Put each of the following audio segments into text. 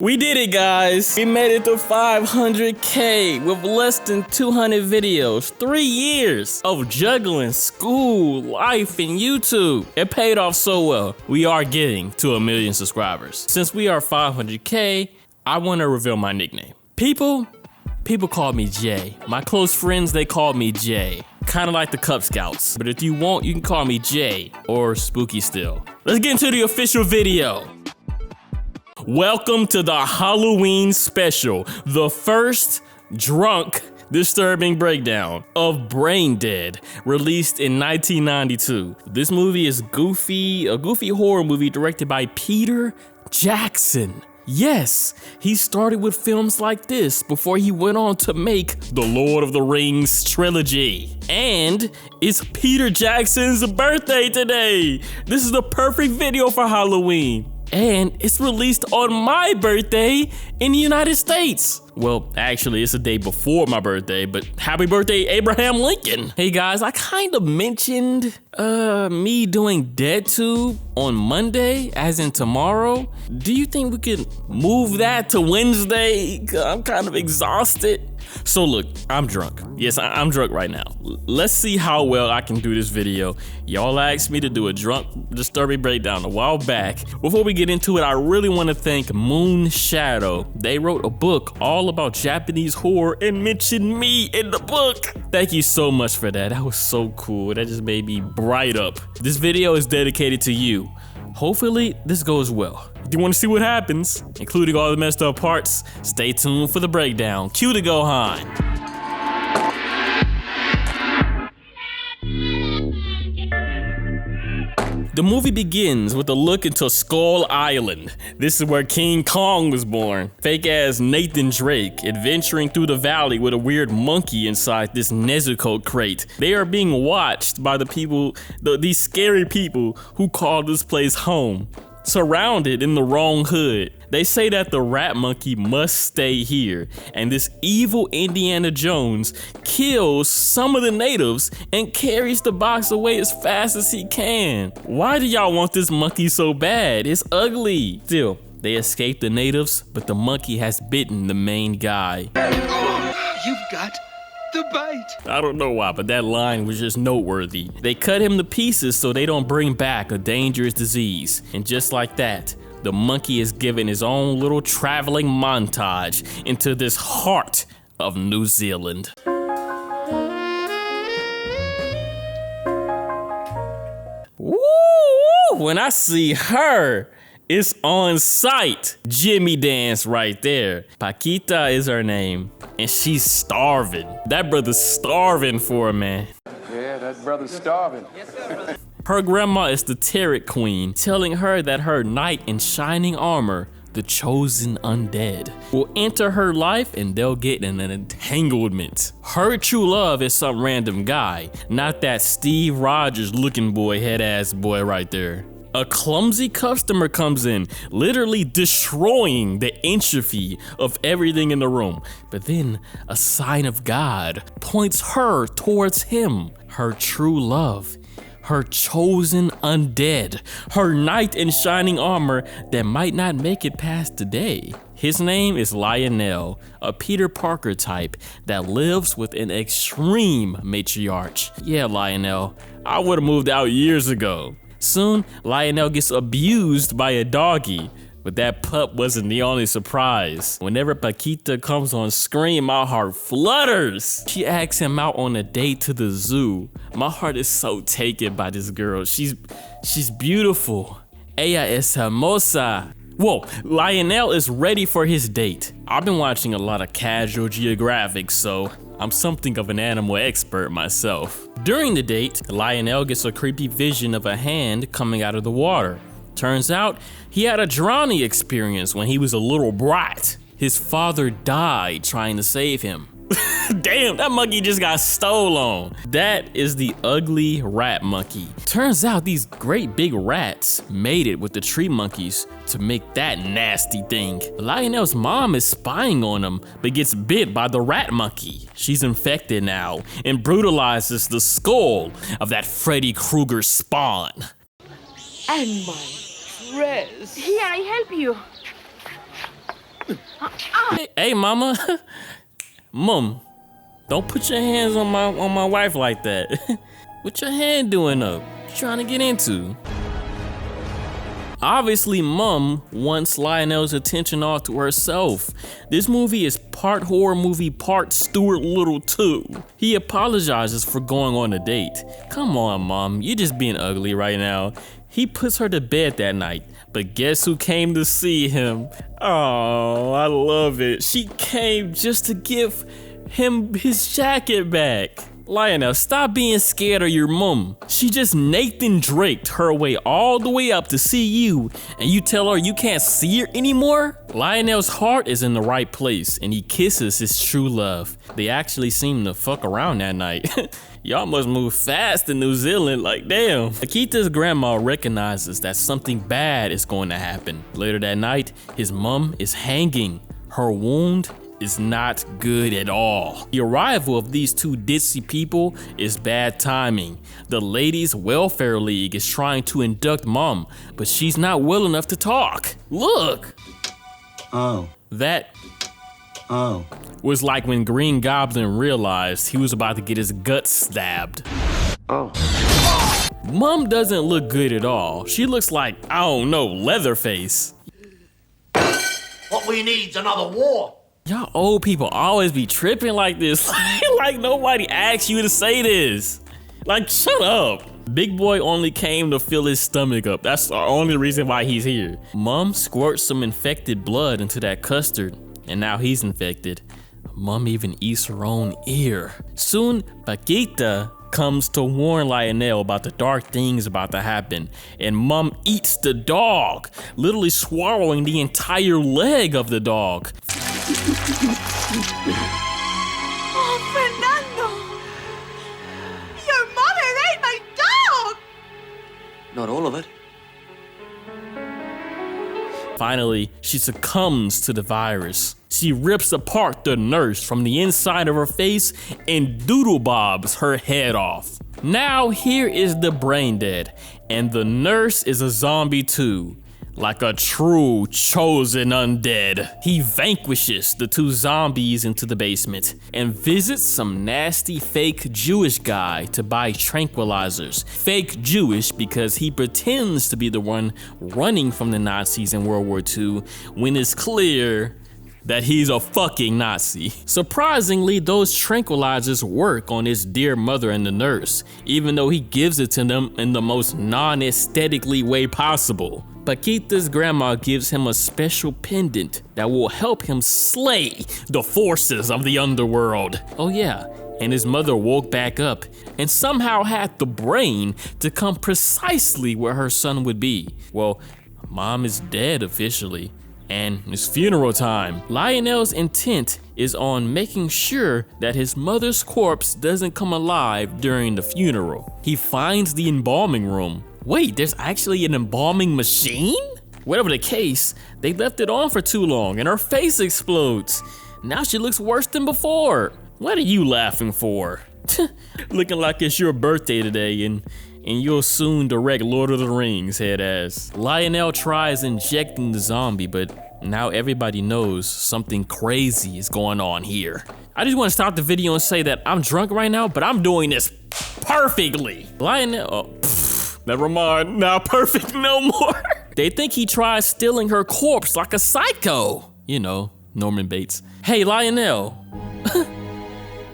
We did it, guys. We made it to 500K with less than 200 videos. 3 years of juggling school, life, and YouTube. It paid off so well. We are getting to 1 million subscribers. Since we are 500K, I want to reveal my nickname. People call me Jay. My close friends, they call me Jay. Kind of like the Cub Scouts. But if you want, you can call me Jay or Spooky still. Let's get into the official video. Welcome to the Halloween special, the first drunk, disturbing breakdown of Braindead, released in 1992. This movie is a goofy horror movie directed by Peter Jackson. Yes, he started with films like this before he went on to make the Lord of the Rings trilogy. And it's Peter Jackson's birthday today. This is the perfect video for Halloween. And it's released on my birthday in the United States. Well, actually, it's a day before my birthday, but happy birthday, Abraham Lincoln. Hey guys, I kind of mentioned me doing DeadTube on Monday, as in tomorrow. Do you think we could move that to Wednesday? I'm kind of exhausted. So look, I'm drunk. Yes, I'm drunk right now. Let's see how well I can do this video. Y'all asked me to do a drunk, disturbing breakdown a while back. Before we get into it, I really want to thank Moon Shadow. They wrote a book all about Japanese horror and mentioned me in the book. Thank you so much for that. That was so cool. That just made me bright up. This video is dedicated to you. Hopefully this goes well. If you want to see what happens, including all the messed up parts, stay tuned for the breakdown. Cue the Gohan. The movie begins with a look into Skull Island. This is where King Kong was born. Fake-ass Nathan Drake adventuring through the valley with a weird monkey inside this Nezuko crate. They are being watched by the people, these scary people who call this place home. Surrounded in the wrong hood. They say that the rat monkey must stay here, and this evil Indiana Jones kills some of the natives and carries the box away as fast as he can. Why do y'all want this monkey so bad? It's ugly. Still, they escape the natives, but the monkey has bitten the main guy. You've got the bite. I don't know why, but that line was just noteworthy. They cut him to pieces so they don't bring back a dangerous disease. And just like that, the monkey is given his own little traveling montage into this heart of New Zealand. Woo! When I see her, it's on sight. Jimmy dance right there. Paquita is her name, and she's starving. That brother's starving for a man. Yeah, that brother's starving. Her grandma is the Tarot Queen, telling her that her knight in shining armor, the chosen undead, will enter her life and they'll get in an entanglement. Her true love is some random guy, not that Steve Rogers looking boy, head ass boy right there. A clumsy customer comes in, literally destroying the entropy of everything in the room. But then a sign of God points her towards him, her true love, her chosen undead, her knight in shining armor that might not make it past today. His name is Lionel, a Peter Parker type that lives with an extreme matriarch. Yeah, Lionel, I would've moved out years ago. Soon, Lionel gets abused by a doggy, but that pup wasn't the only surprise. Whenever Paquita comes on screen, my heart flutters. She asks him out on a date to the zoo. My heart is so taken by this girl. She's beautiful. Ella es hermosa. Whoa, Lionel is ready for his date. I've been watching a lot of Casual Geographic, so I'm something of an animal expert myself. During the date, Lionel gets a creepy vision of a hand coming out of the water. Turns out, he had a drowning experience when he was a little brat. His father died trying to save him. Damn, that monkey just got stolen. That is the ugly rat monkey. Turns out these great big rats made it with the tree monkeys to make that nasty thing. Lionel's mom is spying on him, but gets bit by the rat monkey. She's infected now and brutalizes the skull of that Freddy Krueger spawn. And my dress. Here, I help you. Hey, mama. Mom, don't put your hands on my wife like that. What your hand doing up? What you trying to get into? Obviously, Mom wants Lionel's attention all to herself. This movie is part horror movie, part Stuart Little too. He apologizes for going on a date. Come on, Mom, you're just being ugly right now. He puts her to bed that night, but guess who came to see him? Oh, I love it. She came just to give him his jacket back. Lionel, stop being scared of your mom. She just Nathan Draked her way all the way up to see you, and you tell her you can't see her anymore? Lionel's heart is in the right place, and he kisses his true love. They actually seem to fuck around that night. Y'all must move fast in New Zealand, like damn. Paquita's grandma recognizes that something bad is going to happen. Later that night, his mom is hanging. Her wound is not good at all. The arrival of these two ditzy people is bad timing. The Ladies Welfare League is trying to induct Mom, but she's not well enough to talk. Look! Oh. That Oh. was like when Green Goblin realized he was about to get his guts stabbed. Oh. Mom doesn't look good at all. She looks like, I don't know, Leatherface. What we need's another war. Y'all old people always be tripping like this. Like nobody asked you to say this. Like, shut up. Big boy only came to fill his stomach up. That's the only reason why he's here. Mom squirts some infected blood into that custard, and now he's infected. Mom even eats her own ear. Soon, Paquita comes to warn Lionel about the dark things about to happen, and Mom eats the dog, literally swallowing the entire leg of the dog. Oh, Fernando! Your mother ate my dog! Not all of it. Finally, she succumbs to the virus. She rips apart the nurse from the inside of her face and doodle-bobs her head off. Now here is the Braindead, and the nurse is a zombie too. Like a true chosen undead. He vanquishes the two zombies into the basement and visits some nasty fake Jewish guy to buy tranquilizers. Fake Jewish because he pretends to be the one running from the Nazis in World War II when it's clear that he's a fucking Nazi. Surprisingly, those tranquilizers work on his dear mother and the nurse, even though he gives it to them in the most non-aesthetically way possible. Paquita's grandma gives him a special pendant that will help him slay the forces of the underworld. Oh yeah, and his mother woke back up and somehow had the brain to come precisely where her son would be. Well, Mom is dead officially, and it's funeral time. Lionel's intent is on making sure that his mother's corpse doesn't come alive during the funeral. He finds the embalming room. Wait, there's actually an embalming machine? Whatever the case, they left it on for too long and her face explodes. Now she looks worse than before. What are you laughing for? Looking like it's your birthday today and you'll soon direct Lord of the Rings, head ass. Lionel tries injecting the zombie, but now everybody knows something crazy is going on here. I just want to stop the video and say that I'm drunk right now, but I'm doing this perfectly. Lionel, never mind, not perfect no more. They think he tried stealing her corpse like a psycho. You know, Norman Bates. Hey, Lionel.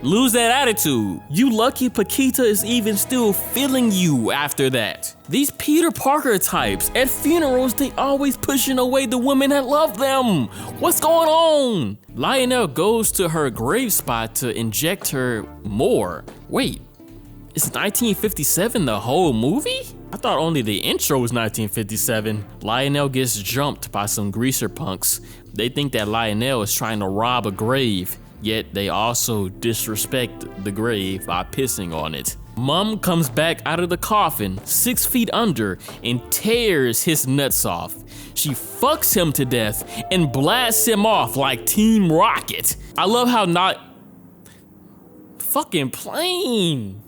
Lose that attitude. You lucky Paquita is even still feeling you after that. These Peter Parker types, at funerals, they always pushing away the women that love them. What's going on? Lionel goes to her grave spot to inject her more. Wait, is 1957 the whole movie? I thought only the intro was 1957. Lionel gets jumped by some greaser punks. They think that Lionel is trying to rob a grave, yet they also disrespect the grave by pissing on it. Mom comes back out of the coffin 6 feet under and tears his nuts off. She fucks him to death and blasts him off like Team Rocket. I love how not fucking plain.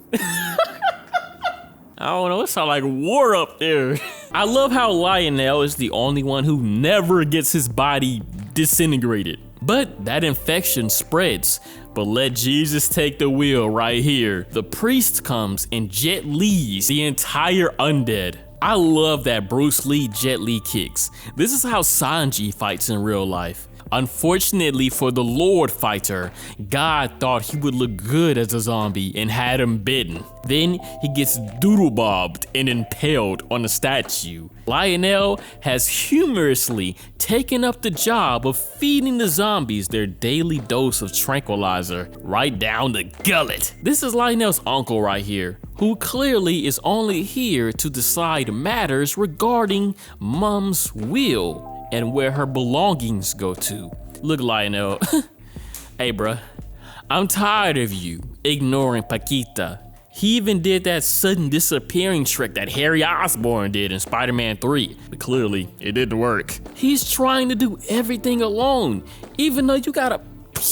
I don't know, it sounds like war up there. I love how Lionel is the only one who never gets his body disintegrated. But that infection spreads. But let Jesus take the wheel right here. The priest comes and Jet Li's the entire undead. I love that Bruce Lee Jet Li kicks. This is how Sanji fights in real life. Unfortunately for the Lord fighter, God thought he would look good as a zombie and had him bitten. Then he gets doodle-bobbed and impaled on a statue. Lionel has humorously taken up the job of feeding the zombies their daily dose of tranquilizer right down the gullet. This is Lionel's uncle right here, who clearly is only here to decide matters regarding Mom's will and where her belongings go to. Look, Lionel, hey bruh, I'm tired of you ignoring Paquita. He even did that sudden disappearing trick that Harry Osborn did in Spider-Man 3, but clearly it didn't work. He's trying to do everything alone, even though you got a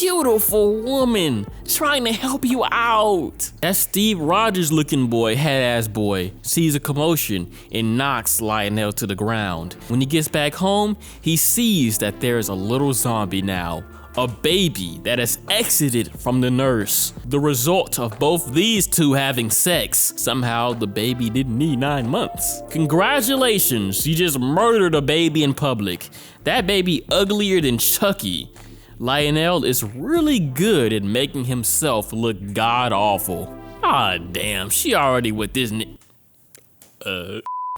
beautiful woman trying to help you out. That Steve Rogers looking boy, head-ass boy, sees a commotion and knocks Lionel to the ground. When he gets back home, he sees that there's a little zombie now. A baby that has exited from the nurse. The result of both these two having sex. Somehow the baby didn't need 9 months. Congratulations, you just murdered a baby in public. That baby uglier than Chucky. Lionel is really good at making himself look god-awful. Ah, damn, she already with this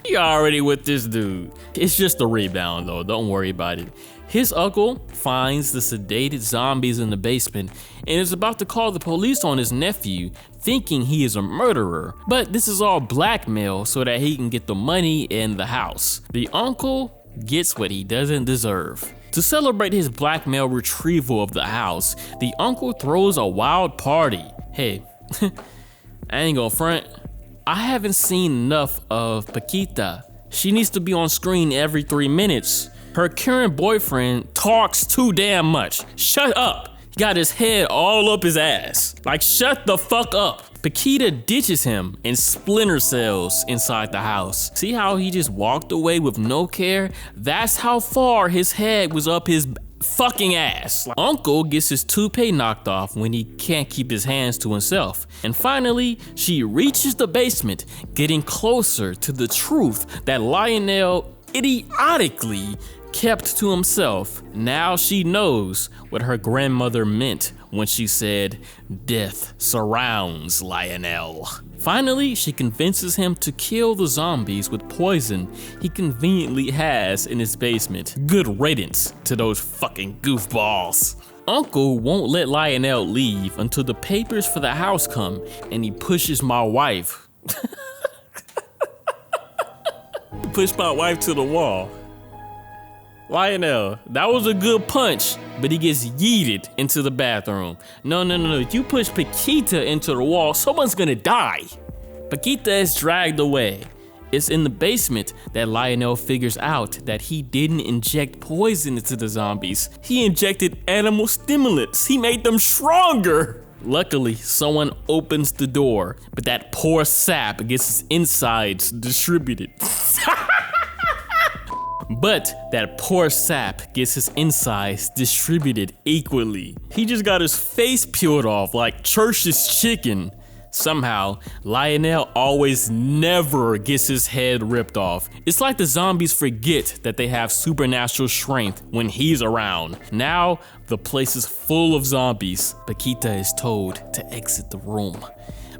she already with this dude. It's just a rebound though, don't worry about it. His uncle finds the sedated zombies in the basement and is about to call the police on his nephew, thinking he is a murderer. But this is all blackmail so that he can get the money and the house. The uncle gets what he doesn't deserve. To celebrate his blackmail retrieval of the house, the uncle throws a wild party. Hey, I ain't gonna front. I haven't seen enough of Paquita. She needs to be on screen every 3 minutes. Her current boyfriend talks too damn much. Shut up. He got his head all up his ass. Like, shut the fuck up. Paquita ditches him and splinter cells inside the house. See how he just walked away with no care? That's how far his head was up his fucking ass. Uncle gets his toupee knocked off when he can't keep his hands to himself. And finally, she reaches the basement, getting closer to the truth that Lionel idiotically kept to himself. Now she knows what her grandmother meant when she said, "Death surrounds Lionel." Finally, she convinces him to kill the zombies with poison he conveniently has in his basement. Good riddance to those fucking goofballs. Uncle won't let Lionel leave until the papers for the house come, and he pushes my wife. Push my wife to the wall. Lionel, that was a good punch, but he gets yeeted into the bathroom. No. If you push Paquita into the wall, someone's gonna die. Paquita is dragged away. It's in the basement that Lionel figures out that he didn't inject poison into the zombies. He injected animal stimulants. He made them stronger. Luckily, someone opens the door, but that poor sap gets his insides distributed. But that poor sap gets his insides distributed equally. He just got his face peeled off like Church's chicken. Somehow, Lionel always never gets his head ripped off. It's like the zombies forget that they have supernatural strength when he's around. Now, the place is full of zombies. Paquita is told to exit the room.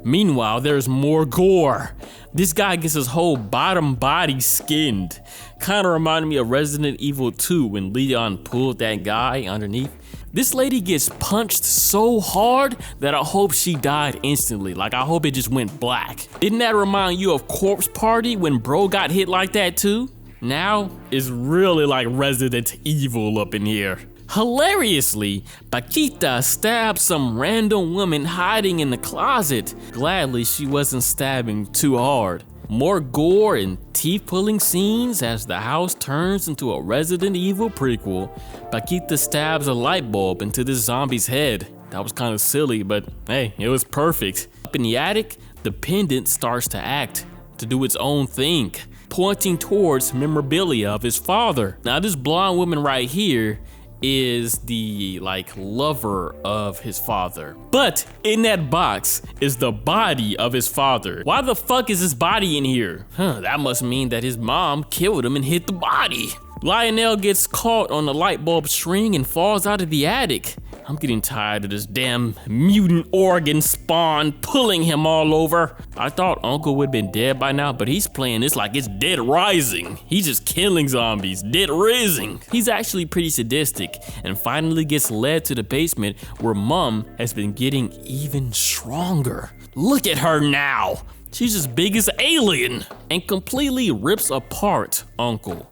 Meanwhile, there's more gore. This guy gets his whole bottom body skinned. Kinda reminded me of Resident Evil 2 when Leon pulled that guy underneath. This lady gets punched so hard that I hope she died instantly. Like, I hope it just went black. Didn't that remind you of Corpse Party when bro got hit like that too? Now, it's really like Resident Evil up in here. Hilariously, Paquita stabbed some random woman hiding in the closet. Gladly, she wasn't stabbing too hard. More gore and teeth-pulling scenes as the house turns into a Resident Evil prequel. Paquita stabs a light bulb into this zombie's head. That was kind of silly, but hey, it was perfect. Up in the attic, the pendant starts to act, to do its own thing, pointing towards memorabilia of his father. Now this blonde woman right here is the lover of his father. But in that box is the body of his father. Why the fuck is his body in here? That must mean that his mom killed him and hid the body. Lionel gets caught on the light bulb string and falls out of the attic. I'm getting tired of this damn mutant organ spawn pulling him all over. I thought Uncle would have been dead by now, but he's playing this like it's Dead Rising. He's just killing zombies, Dead Rising. He's actually pretty sadistic and finally gets led to the basement where Mom has been getting even stronger. Look at her now. She's as big as an alien and completely rips apart Uncle.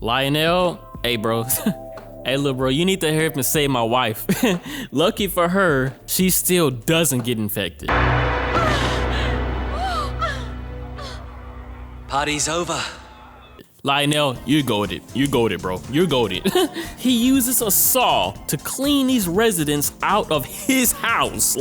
Lionel, hey bro. Hey, little bro, you need to hurry up and save my wife. Lucky for her, she still doesn't get infected. Party's over. Lionel, you're goated. You're goated, bro. You're goated. He uses a saw to clean these residents out of his house.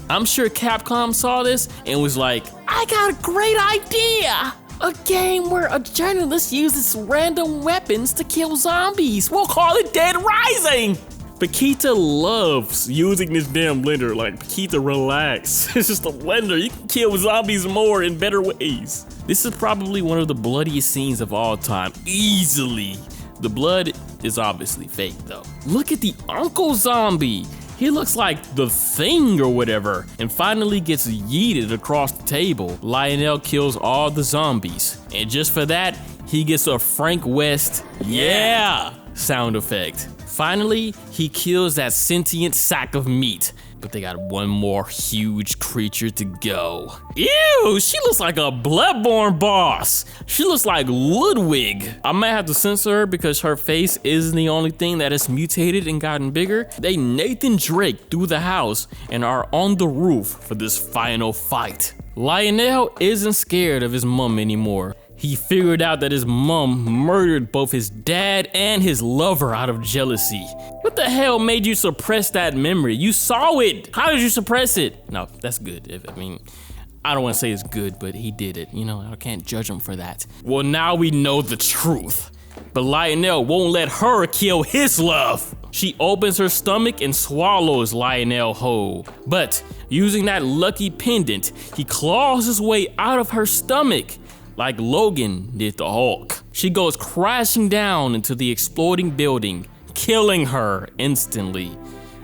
I'm sure Capcom saw this and was like, I got a great idea. A game where a journalist uses random weapons to kill zombies. We'll call it Dead Rising. Paquita loves using this damn blender. Paquita, relax. It's just a blender. You can kill zombies more in better ways. This is probably one of the bloodiest scenes of all time. Easily. The blood is obviously fake though. Look at the Uncle Zombie. He looks like the Thing or whatever, and finally gets yeeted across the table. Lionel kills all the zombies, and just for that, he gets a Frank West, yeah, sound effect. Finally, he kills that sentient sack of meat, but they got one more huge creature to go. Ew, she looks like a Bloodborne boss. She looks like Ludwig. I might have to censor her because her face isn't the only thing that has mutated and gotten bigger. They Nathan Drake through the house and are on the roof for this final fight. Lionel isn't scared of his mom anymore. He figured out that his mom murdered both his dad and his lover out of jealousy. What the hell made you suppress that memory? You saw it. How did you suppress it? No, that's good. I don't want to say it's good, but he did it. I can't judge him for that. Well, now we know the truth. But Lionel won't let her kill his love. She opens her stomach and swallows Lionel whole. But using that lucky pendant, he claws his way out of her stomach, like Logan did the Hulk. She goes crashing down into the exploding building, killing her instantly.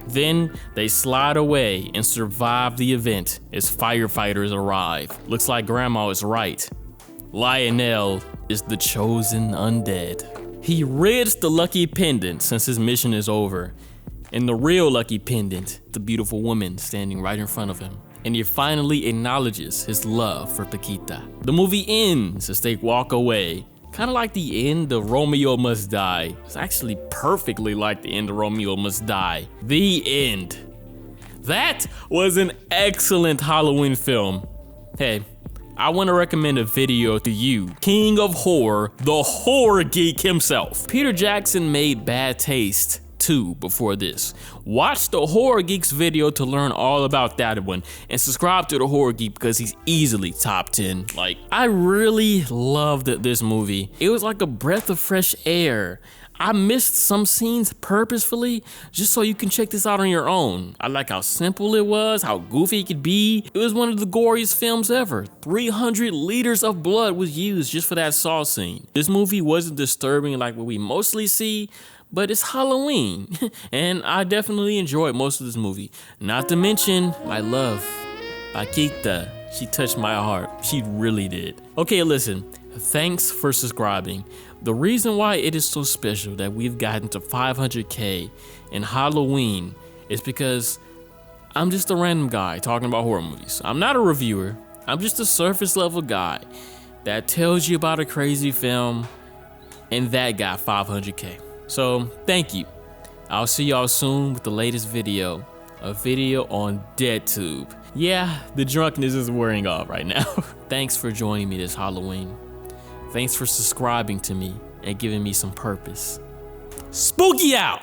Then they slide away and survive the event as firefighters arrive. Looks like Grandma is right. Lionel is the chosen undead. He rids the lucky pendant since his mission is over. And the real lucky pendant, the beautiful woman standing right in front of him. And he finally acknowledges his love for Paquita. The movie ends as they walk away. Kind of like the end of Romeo Must Die. It's actually perfectly like the end of Romeo Must Die. The end. That was an excellent Halloween film. Hey, I want to recommend a video to you, King of Horror, the horror geek himself. Peter Jackson made Bad Taste 2 before this. Watch the Horror Geeks video to learn all about that one, and subscribe to the Horror Geek because he's easily top 10. I really loved this movie. It was like a breath of fresh air. I missed some scenes purposefully just so you can check this out on your own. I like how simple it was, how goofy it could be. It was one of the goriest films ever. 300 liters of blood was used just for that Saw scene. This movie wasn't disturbing like what we mostly see, but it's Halloween, and I definitely enjoyed most of this movie. Not to mention my love, Paquita. She touched my heart. She really did. Okay, listen, thanks for subscribing. The reason why it is so special that we've gotten to 500K in Halloween is because I'm just a random guy talking about horror movies. I'm not a reviewer. I'm just a surface level guy that tells you about a crazy film, and that got 500K. So thank you. I'll see y'all soon with the latest video, a video on DeadTube. Yeah, the drunkenness is wearing off right now. Thanks for joining me this Halloween. Thanks for subscribing to me and giving me some purpose. Spooky out!